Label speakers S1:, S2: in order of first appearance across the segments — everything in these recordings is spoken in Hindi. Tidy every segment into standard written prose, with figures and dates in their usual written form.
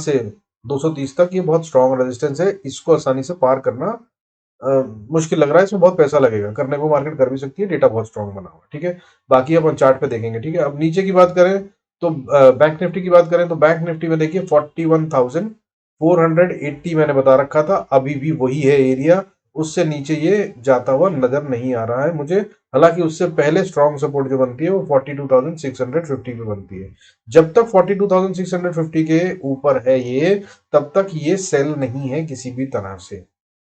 S1: से 230 तक ये बहुत स्ट्रॉन्ग रेजिस्टेंस है, इसको आसानी से पार करना मुश्किल लग रहा है, इसमें बहुत पैसा लगेगा, करने को मार्केट कर भी सकती है, डेटा बहुत स्ट्रॉन्ग बना हुआ है, ठीक है। बाकी अपन चार्ट पे देखेंगे, ठीक है। अब नीचे की बात करें तो बैंक निफ्टी की बात करें तो बैंक निफ्टी में देखिए 41,480 मैंने बता रखा था, अभी भी वही है एरिया, उससे नीचे ये जाता हुआ नजर नहीं आ रहा है मुझे। हालांकि उससे पहले स्ट्रॉन्ग सपोर्ट जो बनती है वो 42,650 पे बनती है। जब तक 42,650 के ऊपर है ये, तब तक ये सेल नहीं है किसी भी तरह से,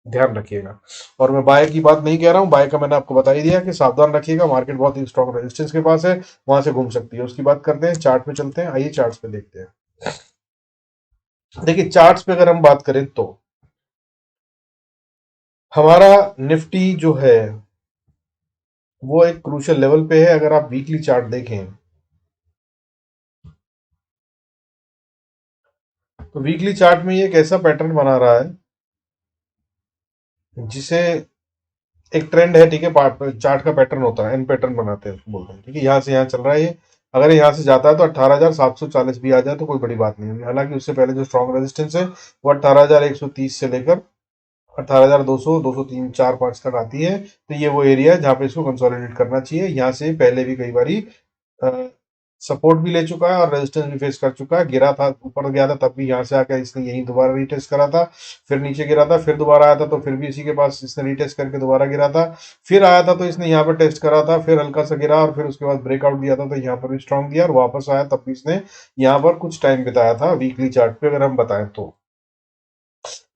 S1: ध्यान रखिएगा। और मैं बाय की बात नहीं कह रहा हूं, बाय का मैंने आपको बता ही दिया कि सावधान रखिएगा, मार्केट बहुत ही स्ट्रॉन्ग रेजिस्टेंस के पास है, वहां से घूम सकती है। उसकी बात करते हैं, चार्ट पे चलते हैं, आइए चार्ट्स पे देखते हैं। देखिए चार्ट्स पे अगर हम बात करें तो हमारा निफ्टी जो है वो एक क्रूशियल लेवल पे है। अगर आप वीकली चार्ट देखें तो वीकली चार्ट में ये एक ऐसा पैटर्न बना रहा है जिसे एक ट्रेंड है, ठीक है। चार्ट का पैटर्न होता है, एन पैटर्न बनाते हैं उसको बोलते हैं, ठीक है। यहाँ से यहाँ चल रहा है ये, अगर यहाँ से जाता है तो 18,740 भी आ जाए तो कोई बड़ी बात नहीं होगी। हालांकि उससे पहले जो स्ट्रॉन्ग रेजिस्टेंस है वो 18,130 से लेकर 18,200, 203, 4, 5 तक आती है। तो ये वो एरिया है जहाँ पे इसको कंसोलिडेट करना चाहिए। यहाँ से पहले भी कई बारी सपोर्ट भी ले चुका है और रेजिस्टेंस भी फेस कर चुका है, गिरा था, ऊपर गया था, तब भी यहाँ से आकर इसने यही दोबारा रीटेस्ट करा था, फिर नीचे गिरा था, फिर दोबारा आया था तो फिर भी इसी के पास इसने रीटेस्ट करके दोबारा गिरा था, फिर आया था तो इसने यहाँ पर टेस्ट करा था, फिर हल्का सा गिरा और फिर उसके बाद ब्रेकआउट दिया था तो यहाँ पर भी स्ट्रॉन्ग दिया और वापस आया, तब भी इसने यहाँ पर कुछ टाइम बिताया था वीकली चार्ट पे अगर हम बताएं तो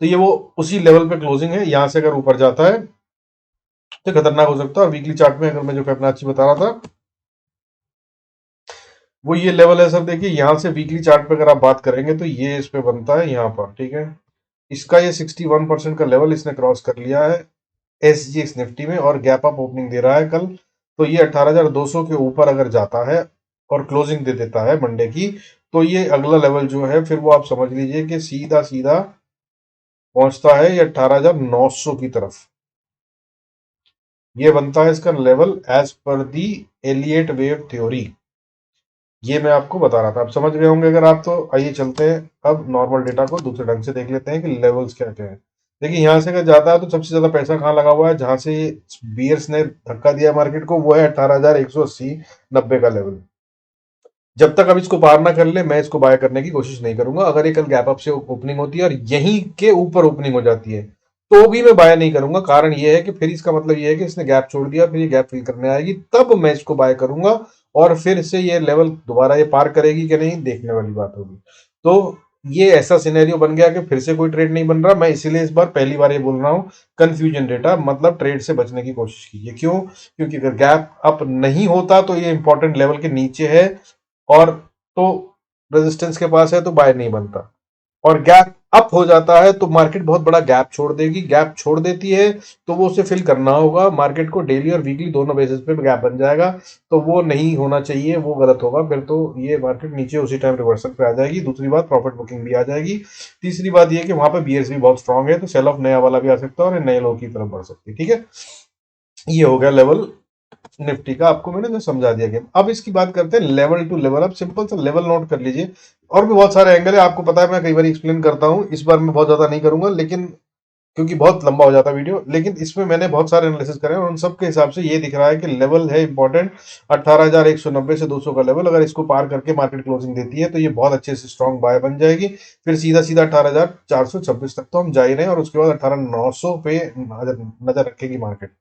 S1: ये वो उसी लेवल पे क्लोजिंग है। यहाँ से अगर ऊपर जाता है तो खतरनाक हो सकता है। और वीकली चार्ट में अगर मैं जो फिबोनाची बता रहा था वो ये लेवल है सर। देखिए यहाँ से वीकली चार्ट पे अगर आप बात करेंगे तो ये इस पे बनता है यहाँ पर, ठीक है। इसका ये 61% का लेवल इसने क्रॉस कर लिया है एसजीएक्स निफ्टी में और गैप अप ओपनिंग दे रहा है कल। तो ये 18,200 के ऊपर अगर जाता है और क्लोजिंग दे देता है मंडे की, तो ये अगला लेवल जो है फिर वो आप समझ लीजिए कि सीधा सीधा पहुंचता है ये 18,900 की तरफ। ये बनता है इसका लेवल एज पर दी एलियट वेव थ्योरी। ये मैं आपको बता रहा था, आप समझ गए होंगे अगर आप तो। आइए चलते हैं अब नॉर्मल डेटा को दूसरे ढंग से देख लेते हैं कि लेवल्स क्या क्या है। देखिए यहाँ से अगर जाता है तो सबसे ज्यादा पैसा कहाँ लगा हुआ है, जहां से बियर्स ने धक्का दिया मार्केट को, वो है 18,180, 90 का लेवल। जब तक अब इसको पार ना कर ले मैं इसको बाय करने की कोशिश नहीं करूंगा। अगर ये कल गैप अप से ओपनिंग होती है और यहीं के ऊपर ओपनिंग हो जाती है तो भी मैं बाय नहीं करूंगा। कारण ये है कि फिर इसका मतलब ये है कि इसने गैप छोड़ दिया, फिर ये गैप फिल करने आएगी, तब मैं इसको बाय करूंगा। और फिर से ये लेवल दोबारा ये पार करेगी कि नहीं, देखने वाली बात होगी। तो ये ऐसा सिनेरियो बन गया कि फिर से कोई ट्रेड नहीं बन रहा। मैं इसीलिए इस बार पहली बार ये बोल रहा हूं, कंफ्यूजन डेटा मतलब ट्रेड से बचने की कोशिश कीजिए। क्यों? क्योंकि अगर गैप अप नहीं होता तो ये इंपॉर्टेंट लेवल के नीचे है और तो रेजिस्टेंस के पास है तो बाय नहीं बनता। और गैप अप हो जाता है तो मार्केट बहुत बड़ा गैप छोड़ देगी, गैप छोड़ देती है तो वो उसे फिल करना होगा मार्केट को। डेली और वीकली दोनों बेसिस पे गैप बन जाएगा, तो वो नहीं होना चाहिए, वो गलत होगा। फिर तो ये मार्केट नीचे उसी टाइम रिवर्सल पे आ जाएगी। दूसरी बात, प्रॉफिट बुकिंग भी आ जाएगी। तीसरी बात ये कि वहां पे बीएस भी बहुत स्ट्रांग है, तो सेल ऑफ नया वाला भी आ सकता है और नए लो की तरफ बढ़ सकती है, ठीक है। ये हो गया लेवल निफ्टी का, आपको मैंने जो समझा दिया गेम। अब इसकी बात करते हैं लेवल टू लेवल। अब सिंपल सा लेवल नोट कर लीजिए। और भी बहुत सारे एंगल है, आपको पता है मैं कई बार एक्सप्लेन करता हूं, इस बार मैं बहुत ज्यादा नहीं करूंगा लेकिन क्योंकि बहुत लंबा हो जाता है वीडियो। लेकिन इसमें मैंने बहुत सारे एनालिसिस करे और उन सब के हिसाब से ये दिख रहा है कि लेवल है इंपॉर्टेंट 18,190 से 200 का लेवल। अगर इसको पार करके मार्केट क्लोजिंग देती है तो ये बहुत अच्छे से स्ट्रॉन्ग बाय बन जाएगी। फिर सीधा सीधा 18,426 तक तो हम जा ही रहे हैं और उसके बाद 18,900 पे नजर रखेगी मार्केट।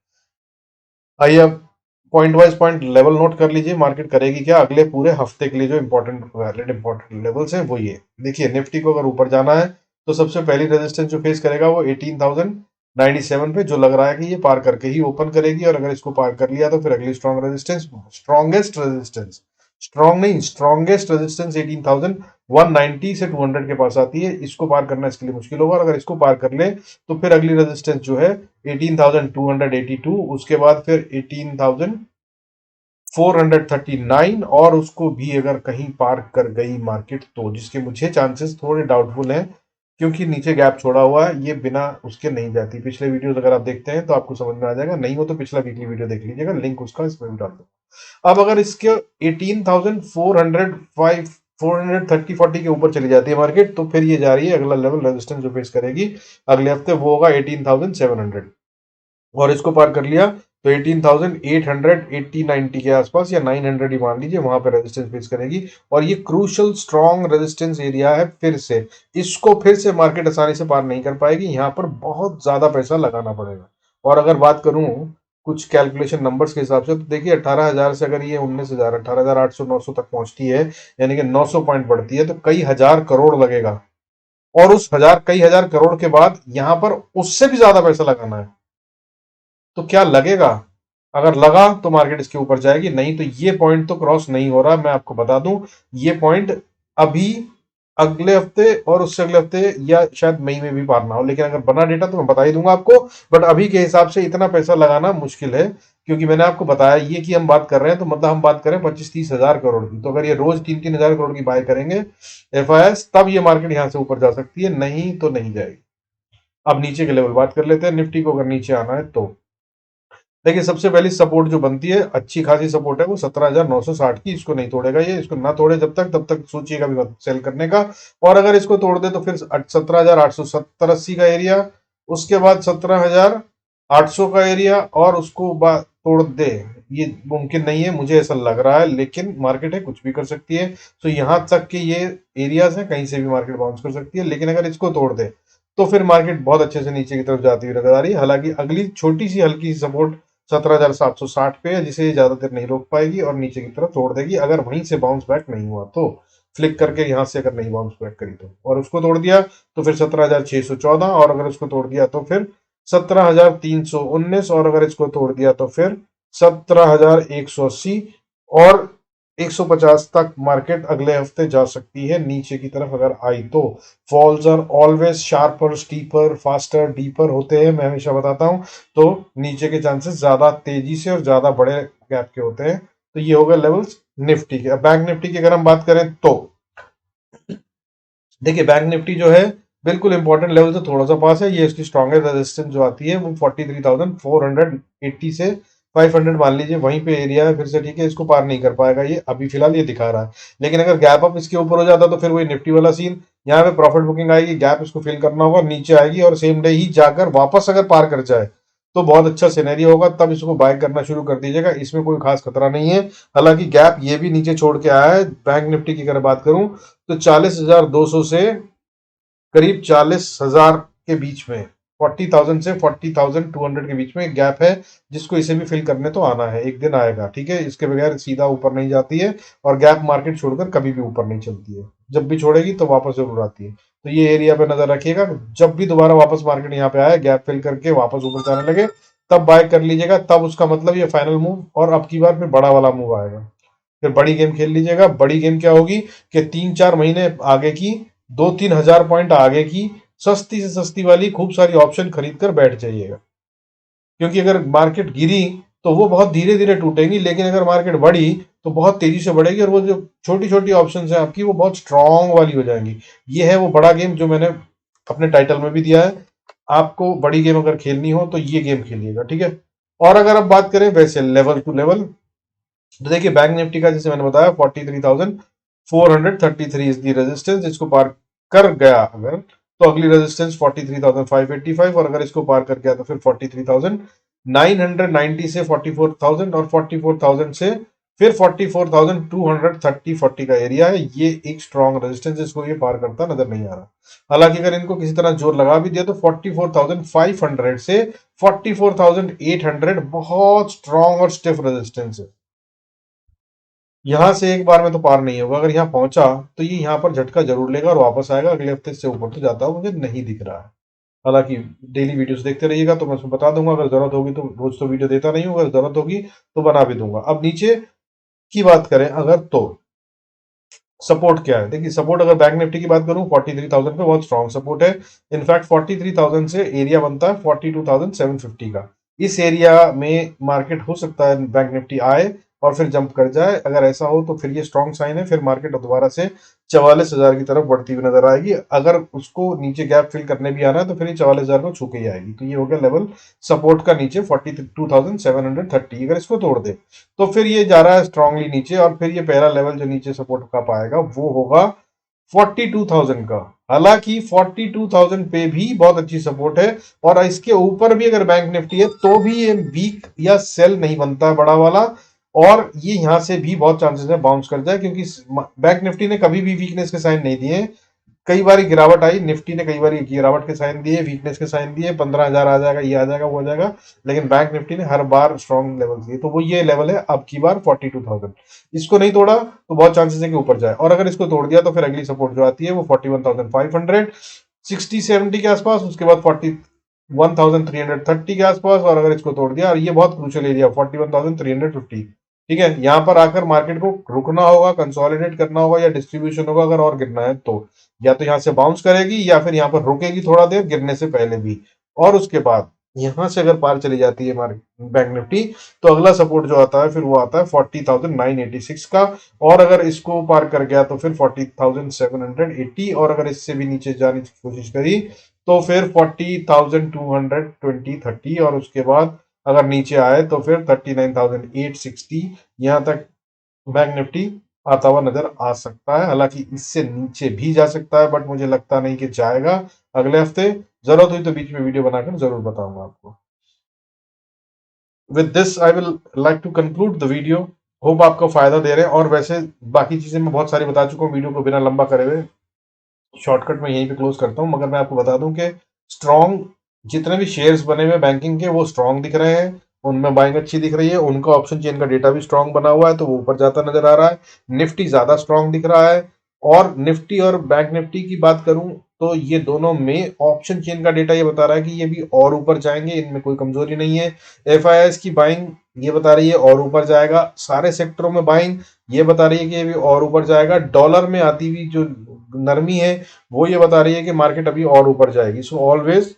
S1: आइए अब point wise point level note कर लीजिए, मार्केट करेगी क्या अगले पूरे हफ्ते के लिए। जो इंपॉर्टेंट वैलिड इंपॉर्टेंट लेवल्स हैं वो ये देखिए। निफ्टी को अगर ऊपर जाना है तो सबसे पहली रेजिस्टेंस जो फेस करेगा वो 18,097 पे, जो लग रहा है कि ये पार करके ही ओपन करेगी। और अगर इसको पार कर लिया तो फिर अगली strong resistance, strongest resistance, strong नहीं स्ट्रॉन्गेस्ट रेजिस्टेंस 18,190 से 200 के पास आती है। इसको पार करना इसके लिए मुश्किल होगा और अगर इसको पार कर ले तो फिर अगली रेजिस्टेंस जो है 18,282, उसके बाद फिर 18,439 और उसको भी अगर कहीं पार कर गई मार्केट तो, जिसके मुझे चांसेस थोड़े डाउटफुल हैं क्योंकि नीचे गैप छोड़ा हुआ है, ये बिना उसके नहीं जाती। पिछले वीडियोस अगर आप देखते हैं तो आपको समझ में आ जाएगा, नहीं हो तो पिछला वीकली वीडियो देख लीजिएगा, लिंक उसका इसमें भी डाल दो। अब अगर इसके 18,405 430-40 के ऊपर चली जाती है मार्केट, तो फिर ये जा रही है अगला लेवल रेजिस्टेंस जो फेस करेगी अगले हफ्ते वो होगा 18,700, और इसको पार कर लिया तो 18,800 80-90 के आसपास या 900 ही मान लीजिए, वहां पे रेजिस्टेंस फेस करेगी। और ये क्रूशल स्ट्रॉन्ग रेजिस्टेंस एरिया है, फिर से इसको फिर से मार्केट आसानी से पार नहीं कर पाएगी, यहाँ पर बहुत ज्यादा पैसा लगाना पड़ेगा। और अगर बात करूं कुछ कैलकुलेशन नंबर्स के हिसाब से, तो देखिए 18,000 से अगर ये 19,000 18,800 900 तक पहुंचती है, यानी कि 900 पॉइंट बढ़ती है, तो कई हजार करोड़ लगेगा। और उस कई हजार करोड़ के बाद यहां पर उससे भी ज्यादा पैसा लगाना है, तो क्या लगेगा? अगर लगा तो मार्केट इसके ऊपर जाएगी, नहीं तो ये पॉइंट तो क्रॉस नहीं हो रहा। मैं आपको बता दूं ये पॉइंट अभी अगले हफ्ते और उससे अगले हफ्ते या शायद मई में भी पार ना हो, लेकिन अगर बना डेटा तो मैं बता ही दूंगा आपको। बट अभी के हिसाब से इतना पैसा लगाना मुश्किल है, क्योंकि मैंने आपको बताया ये कि हम बात कर रहे हैं तो मतलब हम बात करें 25-30 हजार करोड़ की, तो अगर ये रोज 3-3 हजार करोड़ की बाय करेंगे FIS, तब ये मार्केट यहां से ऊपर जा सकती है, नहीं तो नहीं जाएगी। अब नीचे के लेवल बात कर लेते हैं, निफ्टी को अगर नीचे आना है तो देखिए सबसे पहली सपोर्ट जो बनती है, अच्छी खासी सपोर्ट है, वो 17,960 की, इसको नहीं तोड़ेगा ये, इसको ना तोड़े जब तक तब तक सोचिएगा भी मत सेल करने का। और अगर इसको तोड़ दे तो फिर 17,870-80 का एरिया, उसके बाद 17,800 का एरिया, और उसको तोड़ दे, ये मुमकिन नहीं है मुझे ऐसा लग रहा है, लेकिन मार्केट है कुछ भी कर सकती है। तो यहां तक के ये एरियाज है, कहीं से भी मार्केट बाउंस कर सकती है, लेकिन अगर इसको तोड़ दे तो फिर मार्केट बहुत अच्छे से नीचे की तरफ जाती हुई नजर आ रही है। हालांकि अगली छोटी सी हल्की सी सपोर्ट 17,760 पे है, जिसे ज्यादा देर नहीं रोक पाएगी और नीचे की तरफ तोड़ देगी, अगर वहीं से बाउंस बैक नहीं हुआ तो। फ्लिक करके यहां से अगर नहीं बाउंस बैक करी तो, और उसको तोड़ दिया तो फिर 17,614, और अगर उसको तोड़ दिया तो फिर 17,319, और अगर इसको तोड़ दिया तो फिर 17,180, और 150 तक मार्केट अगले हफ्ते जा सकती है नीचे की तरफ अगर आई तो। Falls are always sharper, steeper, faster, deeper होते हैं, मैं हमेशा बताता हूं। तो नीचे के चांसेस ज्यादा तेजी से और ज्यादा बड़े गैप के होते हैं। तो ये होगा लेवल्स निफ्टी के। अब बैंक निफ्टी की अगर हम बात करें तो देखिए बैंक निफ्टी जो है बिल्कुल इंपॉर्टेंट लेवल से थोड़ा सा पास है, ये इसकी स्ट्रॉन्गेस्ट रेजिस्टेंस जो आती है वो 43,480 से 500 मान लीजिए, वहीं पे एरिया है फिर से, ठीक है, इसको पार नहीं कर पाएगा ये, अभी फिलहाल ये दिखा रहा है। लेकिन अगर गैप अप इसके ऊपर हो जाता तो फिर वही निफ्टी वाला सीन, यहाँ पे प्रॉफिट बुकिंग आएगी, गैप इसको फिल करना होगा, नीचे आएगी और सेम डे ही जाकर वापस अगर पार कर जाए तो बहुत अच्छा सिनेरियो होगा, तब इसको बाय करना शुरू कर दीजिएगा, इसमें कोई खास खतरा नहीं है। हालांकि गैप ये भी नीचे छोड़ के आया है। बैंक निफ्टी की अगर बात करूं तो 40,200 से करीब 40,000 के बीच में, 40,000 से 40,200 के बीच में गैप है, जिसको इसे भी फिल करने तो आना है, एक दिन आएगा, ठीक है, इसके बगैर सीधा ऊपर नहीं जाती है। और गैप मार्केट छोड़कर कभी भी ऊपर नहीं चलती है, जब भी छोड़ेगी तो वापस जरूर आती है। तो ये एरिया पे नजर रखिएगा, जब भी दोबारा वापस मार्केट यहाँ पे आए, गैप फिल करके वापस ऊपर जाने लगे, तब बाय कर लीजिएगा, तब उसका मतलब ये फाइनल मूव, और अब की बार फिर बड़ा वाला मूव आएगा, फिर बड़ी गेम खेल लीजिएगा। बड़ी गेम क्या होगी कि 3-4 महीने आगे की, 2-3 हजार पॉइंट आगे की सस्ती से सस्ती वाली खूब सारी ऑप्शन खरीद कर बैठ जाइएगा, क्योंकि अगर मार्केट गिरी तो वो बहुत धीरे धीरे टूटेंगी, लेकिन अगर मार्केट बढ़ी तो बहुत तेजी से बढ़ेगी, और वो जो छोटी छोटी ऑप्शन है आपकी वो बहुत स्ट्रांग वाली हो जाएंगी। ये है वो बड़ा गेम जो मैंने अपने टाइटल में भी दिया है। आपको बड़ी गेम अगर खेलनी हो तो ये गेम खेलिएगा, ठीक है। और अगर आप बात करें वैसे लेवल टू लेवल, तो देखिए बैंक निफ्टी का जैसे मैंने बताया 43,433 इज दी रेजिस्टेंस, इसको पार कर गया अगर तो अगली रेजिस्टेंस 43,585, और अगर इसको पार कर गया तो फिर 43,990 से 44,000, और 44,000 से फिर 44,230-40 का एरिया है, ये एक स्ट्रॉन्ग रेजिस्टेंस, इसको ये पार करता नजर नहीं आ रहा। हालांकि अगर इनको किसी तरह जोर लगा भी दिया तो 44,500 से 44,800 बहुत स्ट्रॉन्ग और स्टिफ रेजिस्टेंस है। यहां से एक बार में तो पार नहीं होगा, अगर यहाँ पहुंचा तो ये यहाँ पर झटका जरूर लेगा और वापस आएगा, अगले हफ्ते से ऊपर तो जाता हुआ मुझे नहीं दिख रहा है। हालांकि डेली वीडियोस देखते रहिएगा तो मैं उसमें बता दूंगा, अगर जरूरत होगी तो, रोज तो वीडियो देता नहीं हूँ, अगर जरूरत होगी तो बना भी दूंगा। अब नीचे की बात करें अगर तो सपोर्ट क्या है, देखिए सपोर्ट अगर बैंक निफ्टी की बात करूं 43,000 पे बहुत स्ट्रॉन्ग सपोर्ट है। इनफैक्ट 43,000 से एरिया बनता है 42,750 का, इस एरिया में मार्केट हो सकता है बैंक निफ्टी आए और फिर जंप कर जाए। अगर ऐसा हो तो फिर ये स्ट्रॉन्ग साइन है, फिर मार्केट दोबारा से 44,000 की तरफ बढ़ती हुई नजर आएगी। अगर उसको नीचे गैप फिल करने भी आना है तो फिर ये 44,000 को छू के ही आएगी। तो ये हो गया लेवल सपोर्ट का नीचे 42,730। अगर इसको तोड़ दे तो फिर ये जा रहा है स्ट्रांगली नीचे, और फिर ये पहला लेवल जो नीचे सपोर्ट का पाएगा वो होगा 42,000 का। हालांकि 42,000 पे भी बहुत अच्छी सपोर्ट है, और इसके ऊपर भी अगर बैंक निफ्टी है तो भी ये वीक या सेल नहीं बनता है बड़ा वाला, और ये यहां से भी बहुत चांसेस है बाउंस कर जाए, क्योंकि बैंक निफ्टी ने कभी भी वीकनेस के साइन नहीं दिए। कई बार गिरावट आई, निफ्टी ने कई बार गिरावट के साइन दिए, वीकनेस के साइन दिए, 15,000 आ जाएगा, ये आ जाएगा, वो आ जाएगा, लेकिन बैंक निफ्टी ने हर बार स्ट्रॉन्ग लेवल दिए। तो वो ये लेवल है अब की बार 42,000। इसको नहीं तोड़ा तो बहुत चांसेस है कि ऊपर जाए, और अगर इसको तोड़ दिया तो फिर अगली सपोर्ट जो आती है वो 41,500, 60-70 के आसपास, उसके बाद 41,330 के आसपास, और अगर इसको तोड़ दिया, और ये बहुत क्रूशियल एरिया 41,350। ठीक है, यहां पर आकर मार्केट को रुकना होगा, कंसोलिडेट करना होगा, या डिस्ट्रीब्यूशन होगा अगर और गिरना है तो, या तो यहां से बाउंस करेगी या फिर यहां पर रुकेगी थोड़ा देर गिरने से पहले भी, और उसके बाद यहां से अगर पार चली जाती है बैंक निफ्टी तो अगला सपोर्ट जो आता है फिर वो आता है 40,986 का, और अगर इसको पार कर गया तो फिर 40,780, और अगर इससे भी नीचे जाने की कोशिश करी तो फिर 40,220-30, और उसके बाद अगर नीचे आए तो फिर 39,860। यहां तक बैंक निफ्टी आता हुआ नजर आ सकता है। हालांकि इससे नीचे भी जा सकता है, बट मुझे लगता नहीं कि जाएगा अगले हफ्ते। जरूरत हुई तो बीच में वीडियो बनाकर जरूर बताऊंगा आपको। With this I will like to conclude the video. Hope आपको फायदा दे रहे हैं, और वैसे बाकी चीजें मैं बहुत सारी बता चुका हूँ वीडियो को बिना लंबा करे हुए। शॉर्टकट में यहीं पे क्लोज करता हूँ, मगर मैं आपको बता दूं कि स्ट्रॉन्ग जितने भी शेयर्स बने हुए बैंकिंग के वो स्ट्रॉन्ग दिख रहे हैं, उनमें बाइंग अच्छी दिख रही है, उनका ऑप्शन चेन का डेटा भी स्ट्रॉन्ग बना हुआ है तो वो ऊपर जाता नजर आ रहा है। निफ्टी ज्यादा स्ट्रॉन्ग दिख रहा है, और निफ्टी और बैंक निफ्टी की बात करूं तो ये दोनों में ऑप्शन चेन का डेटा ये बता रहा है कि ये भी और ऊपर जाएंगे, इनमें कोई कमजोरी नहीं है। एफआईआईएस की बाइंग ये बता रही है और ऊपर जाएगा, सारे सेक्टरों में बाइंग ये बता रही है कि ये भी और ऊपर जाएगा। डॉलर में आती हुई जो नरमी है वो ये बता रही है कि मार्केट अभी और ऊपर जाएगी। सो ऑलवेज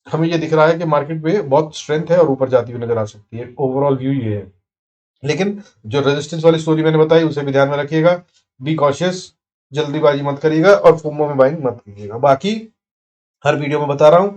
S1: हमें ये दिख रहा है कि मार्केट में बहुत स्ट्रेंथ है और ऊपर जाती हुई नजर आ सकती है। ओवरऑल व्यू ये है, लेकिन जो रेजिस्टेंस वाली स्टोरी मैंने बताई उसे भी ध्यान में रखिएगा। बी कॉशियस, जल्दीबाजी मत करिएगा और फोमो में बाइंग मत कीजिएगा। बाकी हर वीडियो में बता रहा हूं,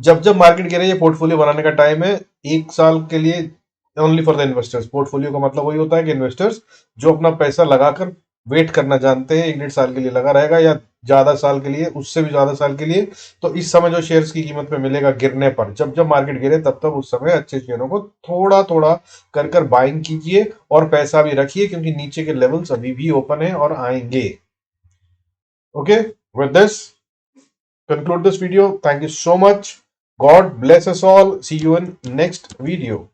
S1: जब जब मार्केट गिरे ये पोर्टफोलियो बनाने का टाइम है, 1 साल के लिए only for the investors. Portfolio का मतलब वही होता है कि इन्वेस्टर्स जो अपना पैसा लगाकर वेट करना जानते हैं, 1-1.5 साल के लिए लगा रहेगा या ज्यादा साल के लिए, उससे भी ज्यादा साल के लिए, तो इस समय जो शेयर्स की कीमत पे मिलेगा गिरने पर, जब जब मार्केट गिरे तब तक उस समय अच्छे शेयरों को थोड़ा थोड़ा कर कर बाइंग कीजिए और पैसा भी रखिए, क्योंकि नीचे के लेवल्स अभी भी ओपन है और आएंगे। Okay, with this conclude this video. Thank you so much. God bless us all. See you in next video.